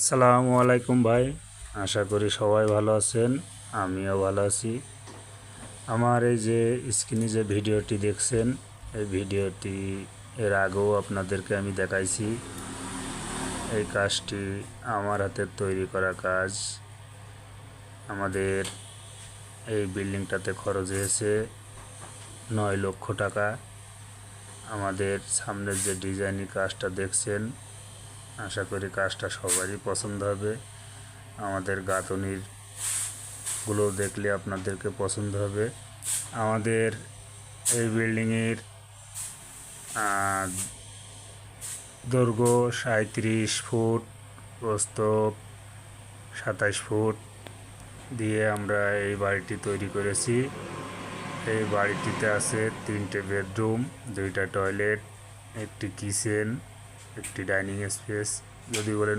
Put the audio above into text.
সালামু আলাইকুম ভাই, আশা করি সবাই ভালো আছেন। আমিও ভালো আছি। আমার এই যে স্ক্রিনে যে ভিডিওটি দেখছেন, এই ভিডিওটি এর আগেও আপনাদেরকে আমি দেখাইছি। এই কাজটি আমার হাতের তৈরি করা কাজ। আমাদের এই বিল্ডিংটাতে খরচ হয়েছে 9 লক্ষ টাকা। আমাদের সামনের যে ডিজাইনিং কাজটা দেখছেন, আশা করি কাজটা সবারই পছন্দ হবে। আমাদের গাঁথনিগুলো দেখলে আপনাদেরকে পছন্দ হবে। আমাদের এই বিল্ডিংয়ের দৈর্ঘ্য 37 ফুট, প্রস্থ 27 ফুট দিয়ে আমরা এই বাড়িটি তৈরি করেছি। এই বাড়িটিতে আছে 3টে বেডরুম, 2টা টয়লেট, একটি কিচেন, একটি ডাইনিং স্পেস। যদি বলেন